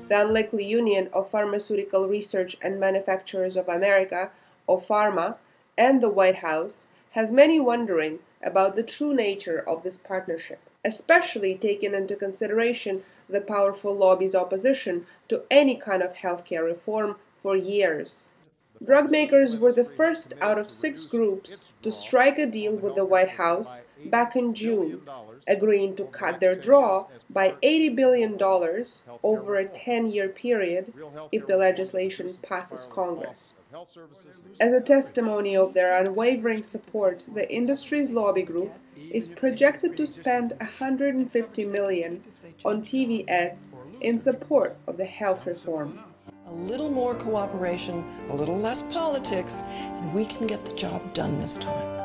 The Unlikely Union of Pharmaceutical Research and Manufacturers of America, or PhRMA, and the White House has many wondering about the true nature of this partnership, especially taking into consideration the powerful lobby's opposition to any kind of healthcare reform for years. Drug makers were the first out of 6 groups to strike a deal with the White House back in June, agreeing to cut their draw by $80 billion over a 10-year period if the legislation passes Congress. As a testimony of their unwavering support, the industry's lobby group is projected to spend $150 million on TV ads in support of the health reform. A little more cooperation, a little less politics, and we can get the job done this time.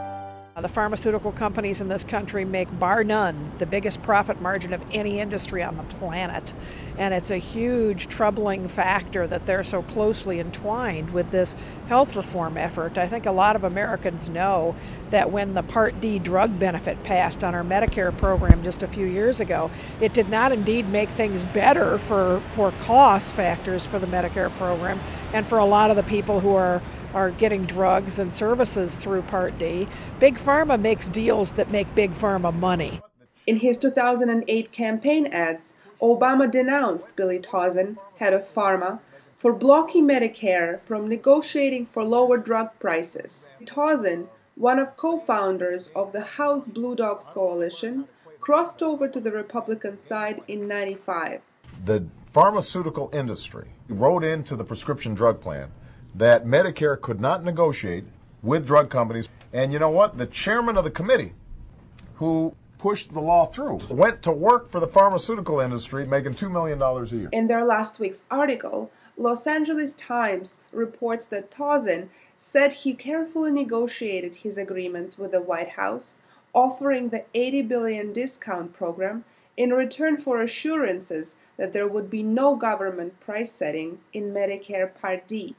The pharmaceutical companies in this country make, bar none, the biggest profit margin of any industry on the planet. And it's a huge troubling factor that they're so closely entwined with this health reform effort. I think a lot of Americans know that when the Part D drug benefit passed on our Medicare program just a few years ago, it did not indeed make things better for cost factors for the Medicare program and for a lot of the people who are getting drugs and services through Part D. Big Pharma makes deals that make Big Pharma money. In his 2008 campaign ads, Obama denounced Billy Tauzin, head of PhRMA, for blocking Medicare from negotiating for lower drug prices. Tauzin, one of co-founders of the House Blue Dogs Coalition, crossed over to the Republican side in '95. The pharmaceutical industry wrote into the prescription drug plan that Medicare could not negotiate with drug companies. And you know what? The chairman of the committee who pushed the law through went to work for the pharmaceutical industry making $2 million a year. In their last week's article, Los Angeles Times reports that Tauzin said he carefully negotiated his agreements with the White House, offering the $80 billion discount program in return for assurances that there would be no government price setting in Medicare Part D,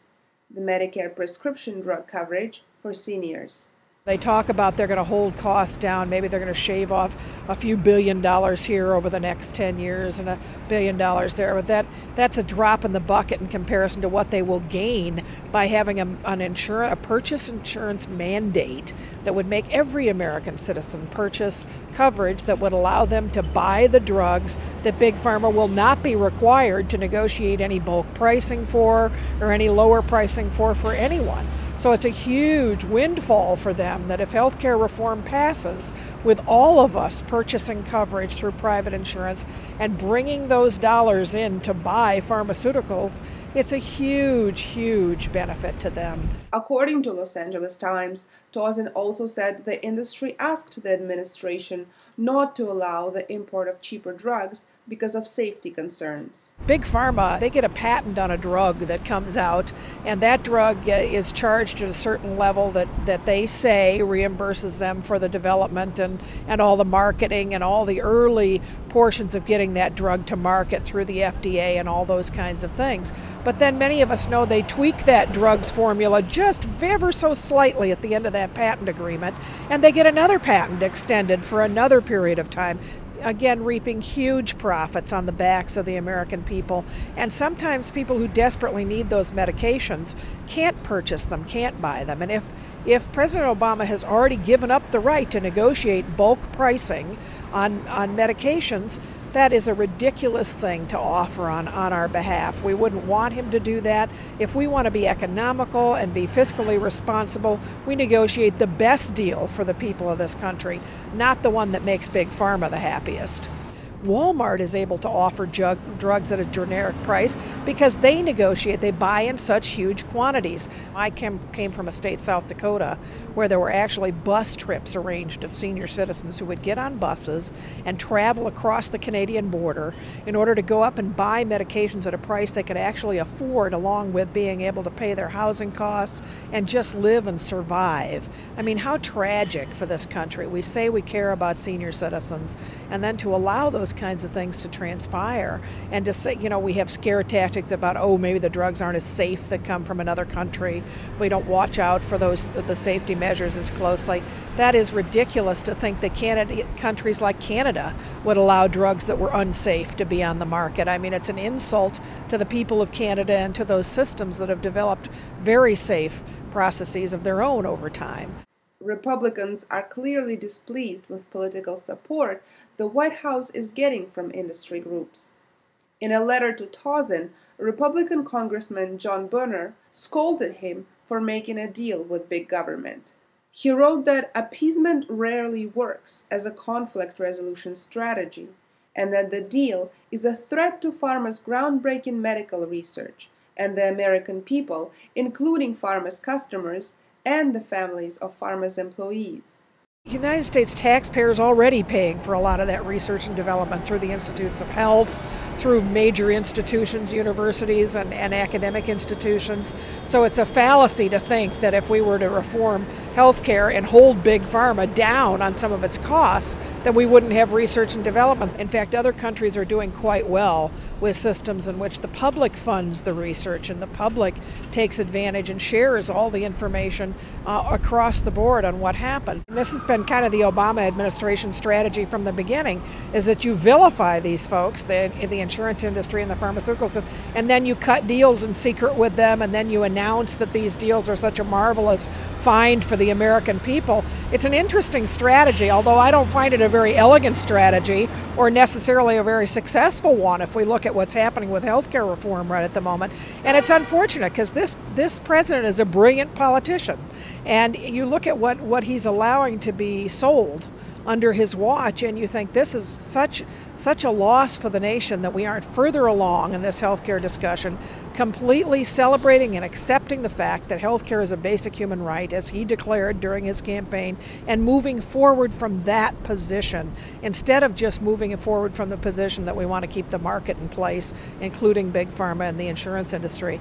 the Medicare prescription drug coverage for seniors. They talk about they're going to hold costs down. Maybe they're going to shave off a few $1 billion here over the next 10 years and $1 billion there. But that's a drop in the bucket in comparison to what they will gain by having a purchase insurance mandate that would make every American citizen purchase coverage that would allow them to buy the drugs that Big Pharma will not be required to negotiate any bulk pricing for or any lower pricing for anyone. So it's a huge windfall for them that if healthcare reform passes, with all of us purchasing coverage through private insurance and bringing those dollars in to buy pharmaceuticals, it's a huge, huge benefit to them. According to Los Angeles Times, Tauzin also said the industry asked the administration not to allow the import of cheaper drugs because of safety concerns. Big Pharma, they get a patent on a drug that comes out, and that drug is charged at a certain level that they say reimburses them for the development and all the marketing and all the early portions of getting that drug to market through the FDA and all those kinds of things. But then many of us know they tweak that drug's formula just ever so slightly at the end of that patent agreement, and they get another patent extended for another period of time, again reaping huge profits on the backs of the American people. And sometimes people who desperately need those medications can't purchase them, can't buy them. And if President Obama has already given up the right to negotiate bulk pricing on medications, that is a ridiculous thing to offer on our behalf. We wouldn't want him to do that. If we want to be economical and be fiscally responsible, we negotiate the best deal for the people of this country, not the one that makes Big Pharma the happiest. Walmart is able to offer drugs at a generic price because they negotiate, they buy in such huge quantities. I came from a state, South Dakota, where there were actually bus trips arranged of senior citizens who would get on buses and travel across the Canadian border in order to go up and buy medications at a price they could actually afford, along with being able to pay their housing costs and just live and survive. I mean, how tragic for this country. We say we care about senior citizens, and then to allow those those kinds of things to transpire. And to say, we have scare tactics about, oh, maybe the drugs aren't as safe that come from another country. We don't watch out for the safety measures as closely. That is ridiculous to think that countries like Canada would allow drugs that were unsafe to be on the market. I mean, it's an insult to the people of Canada and to those systems that have developed very safe processes of their own over time. Republicans are clearly displeased with political support the White House is getting from industry groups. In a letter to Tausen, Republican Congressman John Boehner scolded him for making a deal with big government. He wrote that appeasement rarely works as a conflict resolution strategy, and that the deal is a threat to pharma's groundbreaking medical research and the American people, including pharma's customers and the families of pharma's employees. United States taxpayers already paying for a lot of that research and development through the Institutes of Health, through major institutions, universities, and academic institutions. So it's a fallacy to think that if we were to reform healthcare and hold big pharma down on some of its costs, that we wouldn't have research and development. In fact, other countries are doing quite well with systems in which the public funds the research and the public takes advantage and shares all the information across the board on what happens. And this has been kind of the Obama administration strategy from the beginning, is that you vilify these folks, the insurance industry and the pharmaceuticals, and then you cut deals in secret with them, and then you announce that these deals are such a marvelous find for the American people. It's an interesting strategy, although I don't find it a very elegant strategy or necessarily a very successful one if we look at what's happening with healthcare reform right at the moment. And it's unfortunate because this president is a brilliant politician, and you look at what he's allowing to be sold under his watch, and you think this is such a loss for the nation that we aren't further along in this healthcare discussion, completely celebrating and accepting the fact that healthcare is a basic human right, as he declared during his campaign, and moving forward from that position instead of just moving forward from the position that we want to keep the market in place, including big pharma and the insurance industry.